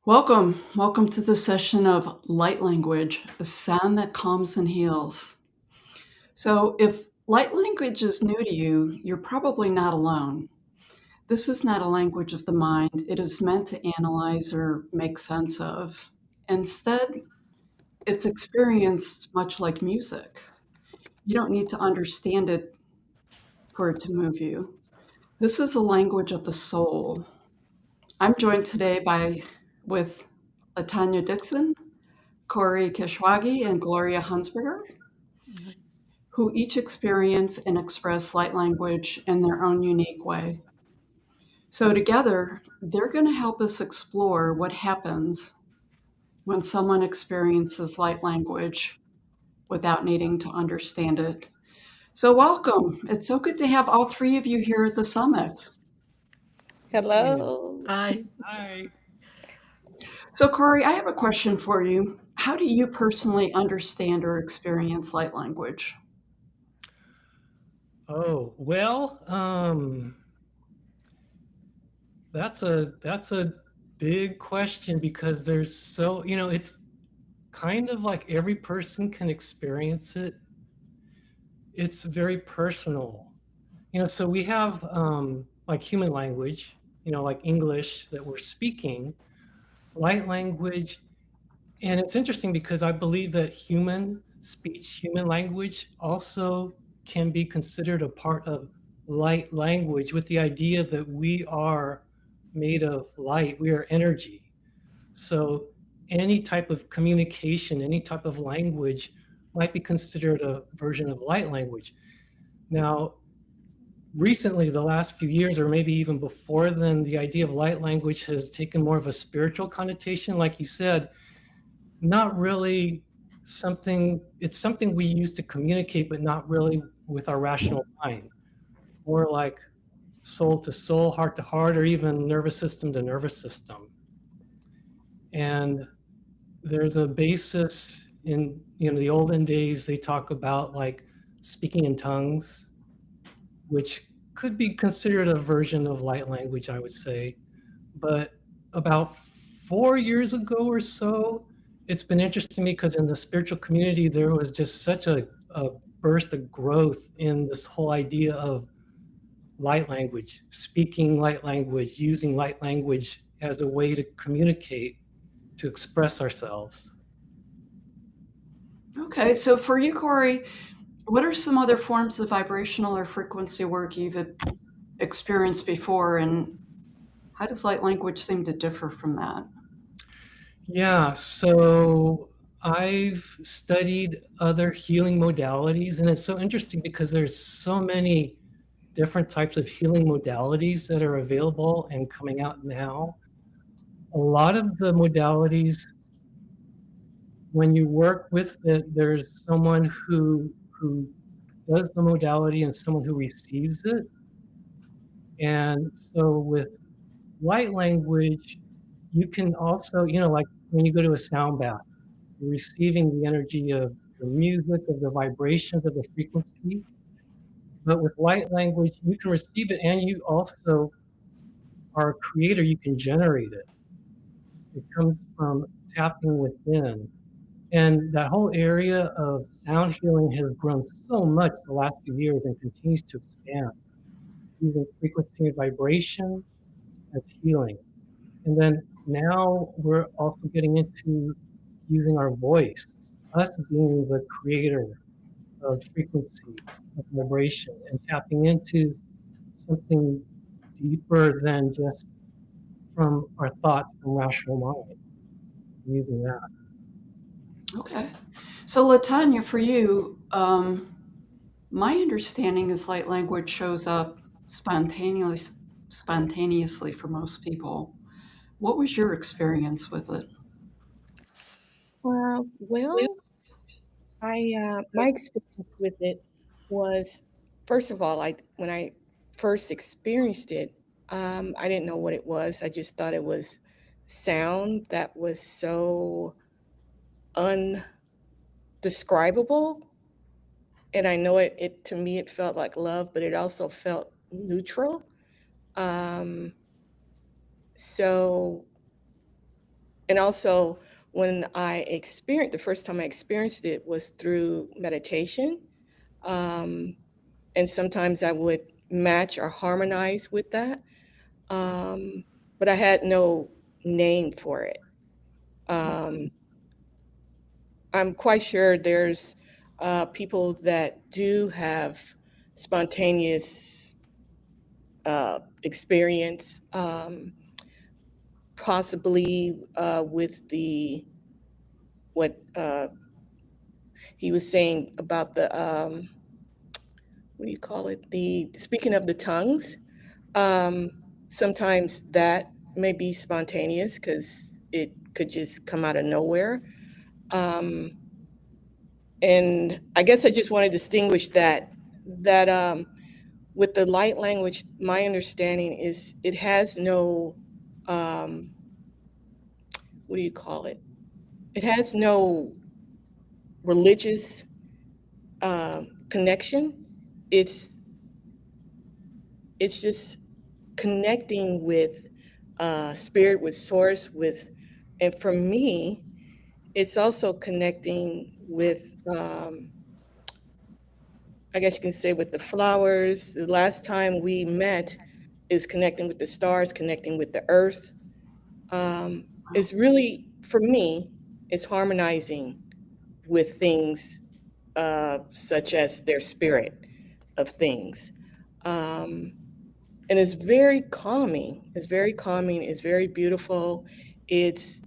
Welcome to the session of Light Language, a sound that calms and heals. So, if light language is new to you, you're probably not alone. This is not a language of the mind, it is meant to analyze or make sense of. Instead, it's experienced much like music. You don't need to understand it for it to move you. This is a language of the soul. I'm joined today with Latanya Dixon, Corey Kishwagi, and Gloria Hunsberger, who each experience and express light language in their own unique way. So together, they're going to help us explore what happens when someone experiences light language without needing to understand it. So welcome. It's so good to have all three of you here at the summit. Hello. Hi. So Corey, I have a question for you. How do you personally understand or experience light language? Oh, well, that's a big question because there's it's kind of like every person can experience it. It's very personal. So we have like human language, like English that we're speaking, light language. And it's interesting because I believe that human speech, human language also can be considered a part of light language, with the idea that we are made of light, we are energy. So any type of communication, any type of language might be considered a version of light language. Now, recently, the last few years, or maybe even before then, the idea of light language has taken more of a spiritual connotation. Like you said, not really something, it's something we use to communicate, but not really with our rational mind. More like soul to soul, heart to heart, or even nervous system to nervous system. And there's a basis in the olden days. They talk about like speaking in tongues, which could be considered a version of light language, I would say. But about 4 years ago or so, it's been interesting to me because in the spiritual community, there was just such a burst of growth in this whole idea of light language, speaking light language, using light language as a way to communicate, to express ourselves. Okay, so for you, Corey, what are some other forms of vibrational or frequency work you've experienced before, and how does light language seem to differ from that? Yeah, so I've studied other healing modalities, and it's so interesting because there's so many different types of healing modalities that are available and coming out now. A lot of the modalities, when you work with it, there's someone who does the modality and someone who receives it. And so with light language, you can also, like when you go to a sound bath, you're receiving the energy of the music, of the vibrations, of the frequency. But with light language, you can receive it, and you also are a creator. You can generate it. It comes from tapping within. And that whole area of sound healing has grown so much the last few years and continues to expand, using frequency and vibration as healing. And then now we're also getting into using our voice, us being the creator of frequency, of vibration, and tapping into something deeper than just from our thoughts from rational mind, using that. Okay. So Latanya, for you, my understanding is light language shows up spontaneously for most people. What was your experience with it? Well, my experience with it was, first of all, when I first experienced it, I didn't know what it was. I just thought it was sound that was so undescribable. And I know it to me, it felt like love, but it also felt neutral. Um, so, and also when the first time I experienced it was through meditation. Um, and sometimes I would match or harmonize with that. Um, but I had no name for it. Um, I'm quite sure there's people that do have spontaneous experience, possibly with the what he was saying about the what do you call it? The speaking of the tongues. Um, Sometimes that may be spontaneous because it could just come out of nowhere. Um, and I guess I just want to distinguish that with the light language, my understanding is it has no um, what do you call it? It has no religious connection. It's it's just connecting with spirit, with source, with, and for me, it's also connecting with, I guess you can say, with the flowers. The last time we met is connecting with the stars, connecting with the earth. It's really, for me, it's harmonizing with things such as their spirit of things. Um, and it's very calming. It's very calming. It's very beautiful. It's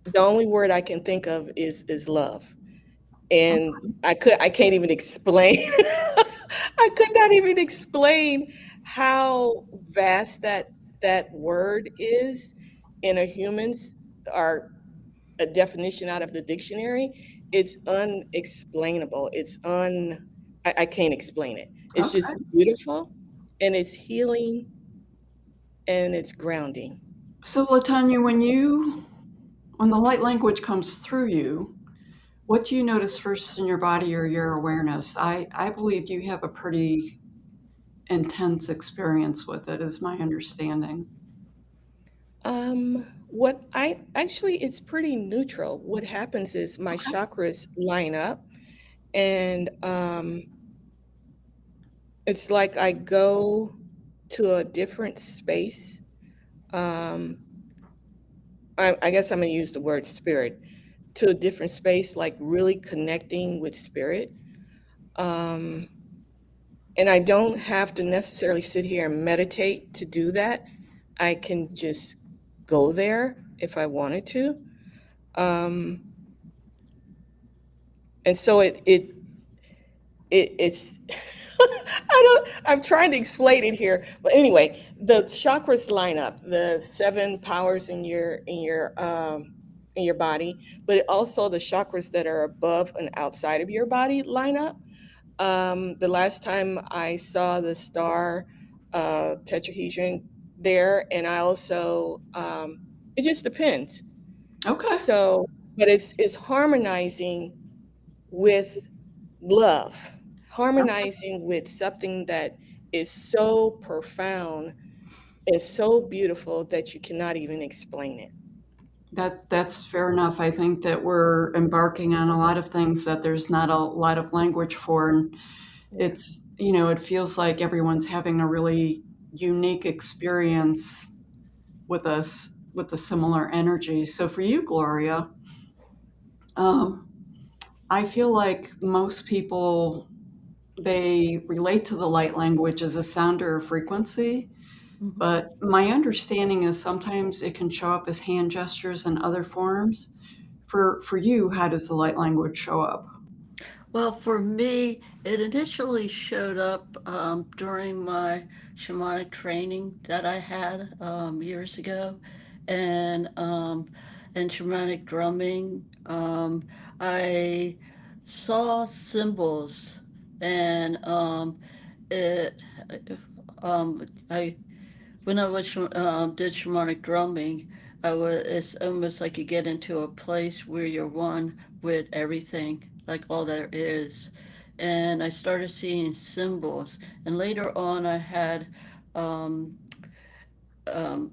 the only word I can think of is love. And I can't even explain. I could not even explain how vast that word is in a human's, or a definition out of the dictionary. It's unexplainable. I can't explain it. It's Okay. just beautiful, and it's healing, and it's grounding. So, Latanya, when the light language comes through you, what do you notice first in your body or your awareness? I believe you have a pretty intense experience with it, is my understanding. What I actually, it's pretty neutral. What happens is my Okay. chakras line up, and it's like I go to a different space. Um, I guess I'm gonna use the word spirit, to a different space, like really connecting with spirit. Um, and I don't have to necessarily sit here and meditate to do that. I can just go there if I wanted to. Um, and so it's I'm trying to explain it here, but anyway, the chakras line up, the seven powers in your body, but also the chakras that are above and outside of your body line up. The last time I saw the star tetrahedron there, and I also it just depends. Okay. So, but it's harmonizing with love, harmonizing with something that is so profound and so beautiful that you cannot even explain it. That's fair enough. I think that we're embarking on a lot of things that there's not a lot of language for, and Yeah. it feels like everyone's having a really unique experience with us with a similar energy. So for you, Gloria, um, I feel like most people they relate to the light language as a sound or a frequency, Mhm. but my understanding is sometimes it can show up as hand gestures and other forms. For you, how does the light language show up? Well, for me, it initially showed up during my shamanic training that I had years ago, and and shamanic drumming. I saw symbols, and it. I when I was did shamanic drumming, I was it's almost like you get into a place where you're one with everything, like all there is, and I started seeing symbols. And later on, I had um, um,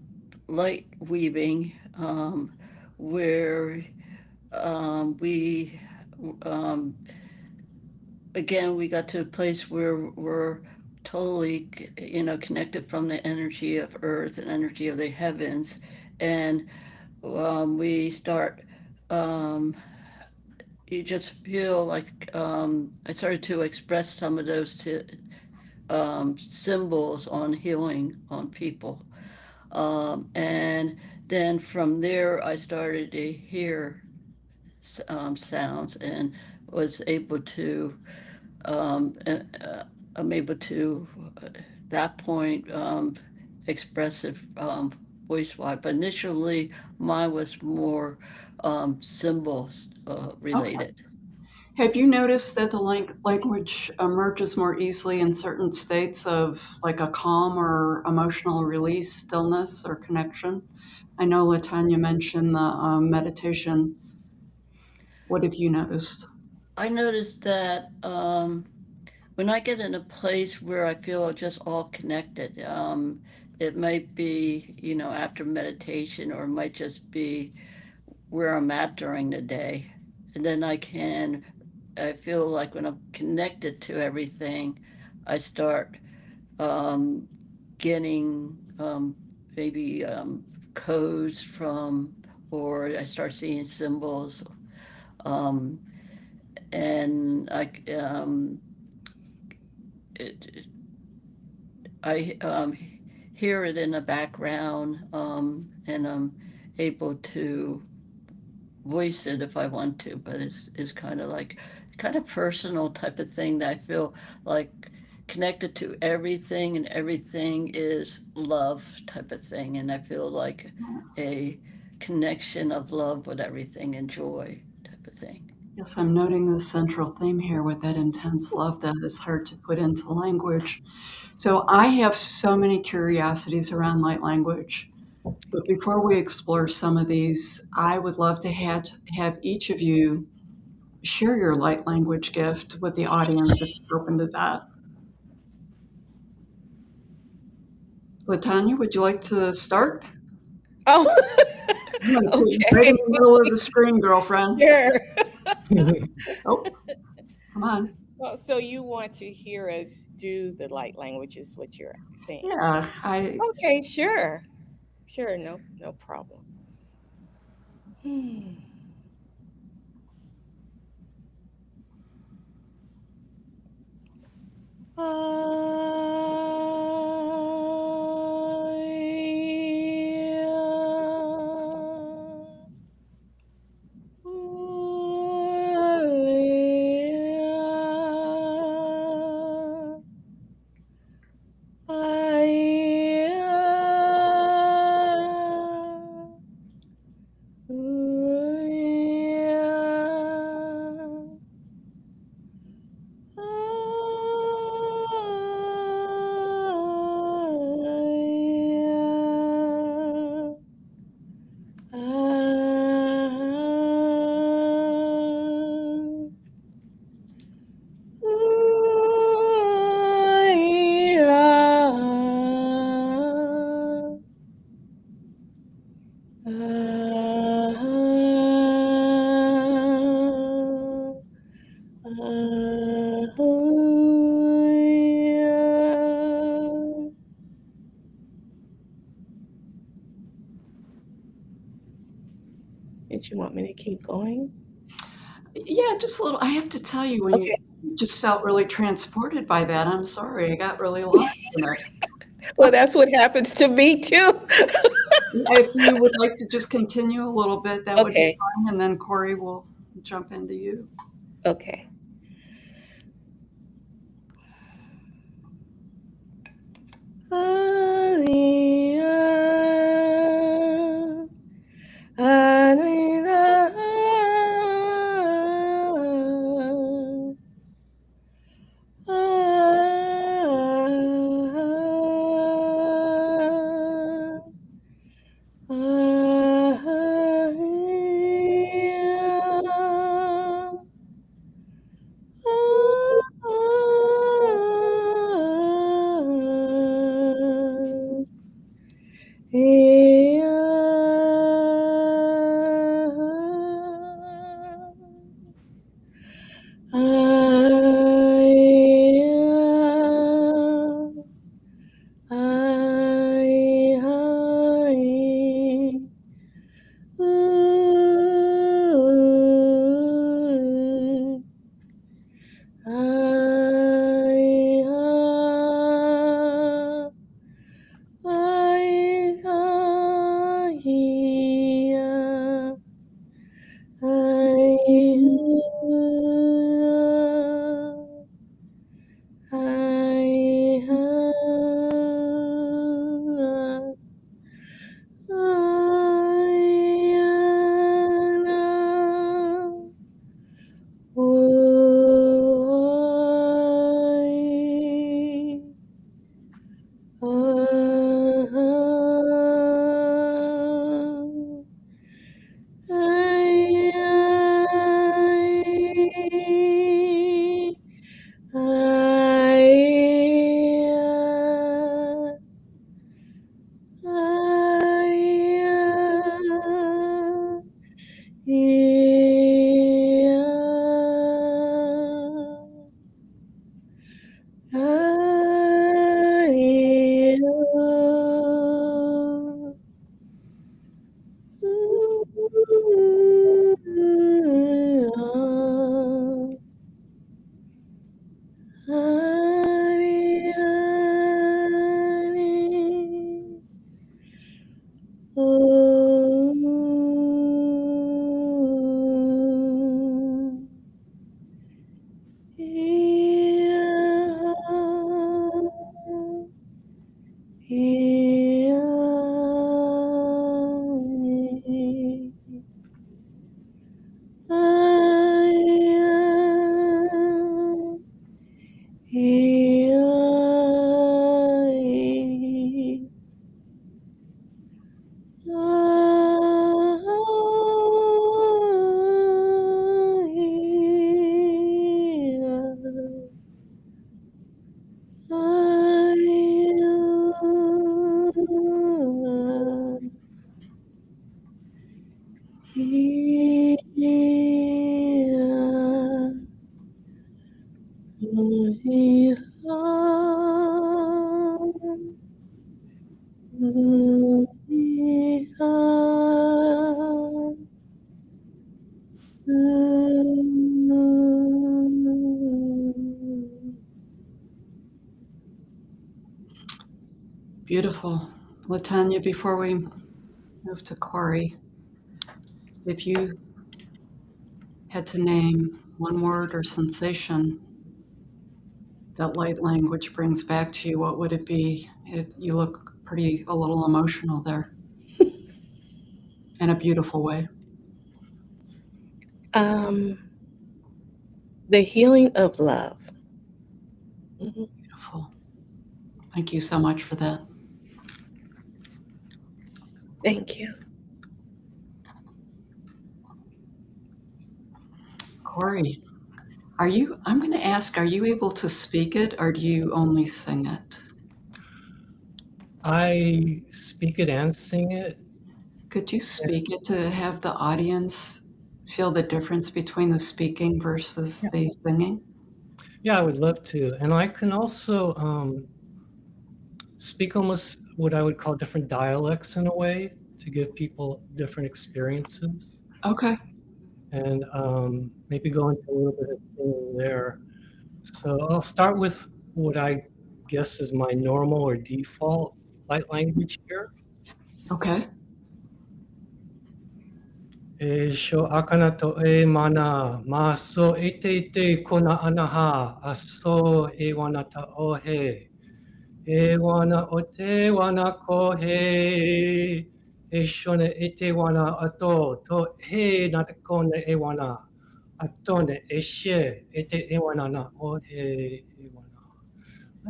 light weaving, where we um, again, we got to a place where we're totally, connected from the energy of earth and energy of the heavens. And we start, um, you just feel like I started to express some of those symbols on healing on people. And then from there, I started to hear sounds and was able to I'm able to, at that point, expressive voice wise. But initially, mine was more symbols Okay. related. Have you noticed that the language emerges more easily in certain states of like a calm or emotional release, stillness, or connection? I know Latanya mentioned the meditation. What have you noticed? I noticed that when I get in a place where I feel just all connected, it might be, after meditation, or it might just be where I'm at during the day. And then I feel like when I'm connected to everything, I start um, getting maybe codes from, or I start seeing symbols. Um, and it, I hear it in the background, and I'm able to voice it if I want to, but it's kind of personal type of thing that I feel like connected to everything, and everything is love type of thing, and I feel like a connection of love with everything and joy type of thing. Yes, I'm noting the central theme here with that intense love that is hard to put into language. So I have so many curiosities around light language. But before we explore some of these, I would love to have each of you share your light language gift with the audience if you're open to that. Latanya, would you like to start? Oh, I'm going to put you right in okay. the middle of the screen, girlfriend. Sure. Oh, come on. Well, so you want to hear us do the light language is what you're saying. Yeah, I Okay, sure. Sure, no problem. Hmm. Did you want me to keep going? yeah, just a little. I have to tell you, when you Okay. just felt really transported by that. I'm sorry, I got really lost in it. Well, that's what happens to me too. If you would like to just continue a little bit, that would be Okay. fine, and then Corey will jump into you. Okay. Beautiful. Latanya, before we move to Corey, if you had to name one word or sensation that light language brings back to you, what would it be? You look a little emotional there in a beautiful way. The healing of love. Beautiful. Thank you so much for that. Thank you. Corey, I'm going to ask, are you able to speak it or do you only sing it? I speak it and sing it. Could you speak it to have the audience feel the difference between the speaking versus the singing? Yeah, I would love to. And I can also speak almost what I would call different dialects in a way to give people different experiences. Okay. And maybe go into a little bit of singing there. So I'll start with what I guess is my normal or default light language here. Okay. E sho akana to e mana, ma so e te kona anaha, a so e wana ta ohe. E wana o te wana ko he, e shone e te wana ato, to he na te kona e wana, atone e she, e te e wana na o he e wana.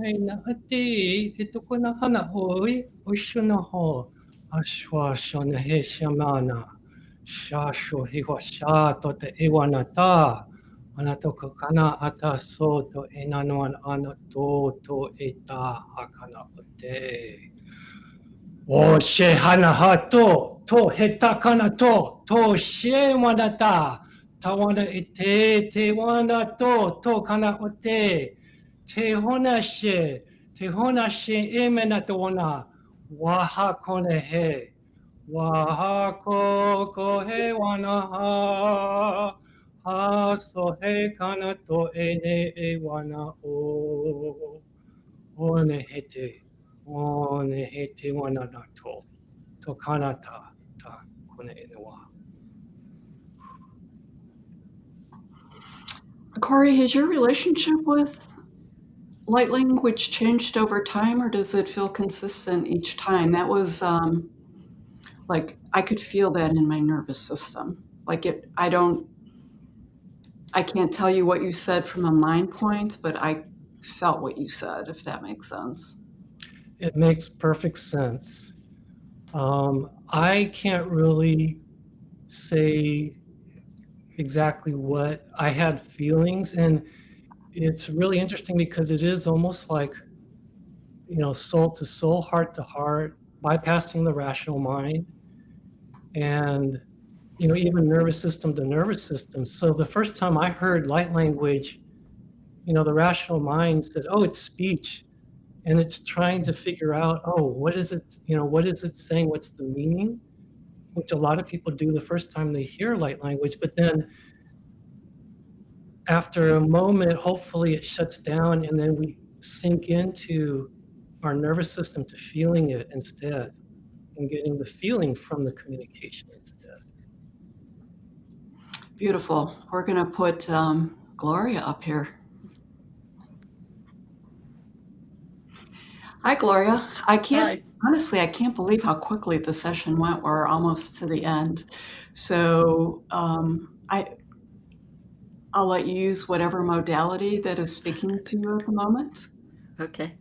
Ai na ati, e toko na hana oi, o shona ho, a shwa shona he shamana. Sha sho hiwa sha to te e wana ta, ana toko kana ata so to e nanoan ana to e ta akana o te. O she hana hato, to heta kana to she wanata, tawana ite, te wana to kana ote, te hona she emena to wana, waha kone he, waha ko he wana ha so he kana to ene e wana o, one hete wana na to kanata ta kone enewa. Corey, has your relationship with light language changed over time, or does it feel consistent each time? That was like I could feel that in my nervous system. Like I can't tell you what you said from a mind point, but I felt what you said, if that makes sense. It makes perfect sense. I can't really say exactly what I had feelings, and it's really interesting because it is almost like, soul to soul, heart to heart, bypassing the rational mind, and even nervous system to nervous system. So the first time I heard light language, the rational mind said, "Oh, it's speech," and it's trying to figure out, "Oh, what is it? What is it saying? What's the meaning?" Which a lot of people do the first time they hear light language, but then after a moment, hopefully it shuts down, and then we sink into our nervous system to feeling it instead, and getting the feeling from the communication instead. Beautiful. We're going to put Gloria up here. Hi, Gloria. Hi. Honestly, I can't believe how quickly the session went. We're almost to the end. So I'll let you use whatever modality that is speaking to you at the moment. Okay.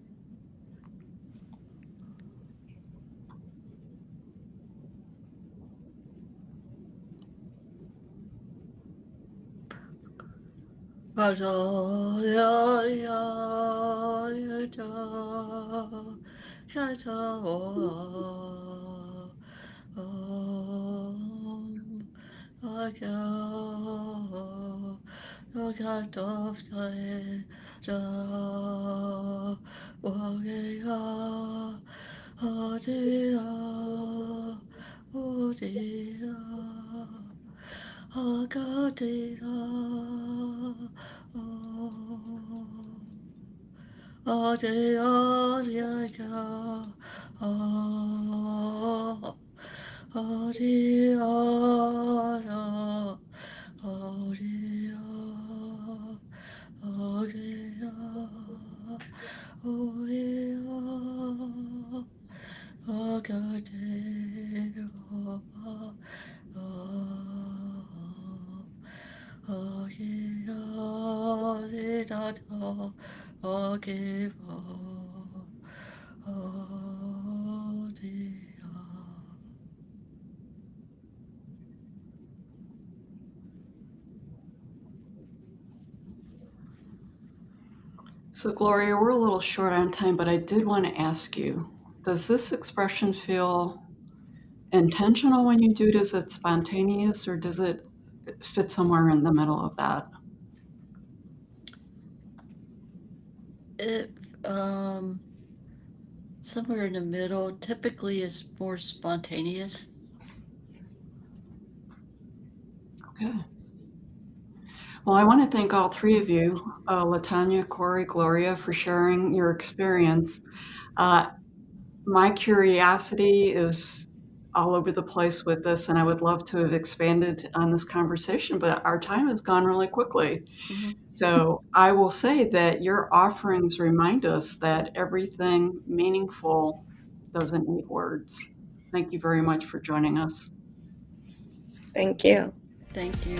So, Gloria, we're a little short on time, but I did want to ask you, does this expression feel intentional when you do it? Is it spontaneous, or does it fit somewhere in the middle of that? It somewhere in the middle typically is more spontaneous. Okay. Well, I want to thank all three of you, Latanya, Corey, Gloria, for sharing your experience. My curiosity is all over the place with this, and I would love to have expanded on this conversation, but our time has gone really quickly. Mm-hmm. So I will say that your offerings remind us that everything meaningful doesn't need words. Thank you very much for joining us. Thank you. Thank you.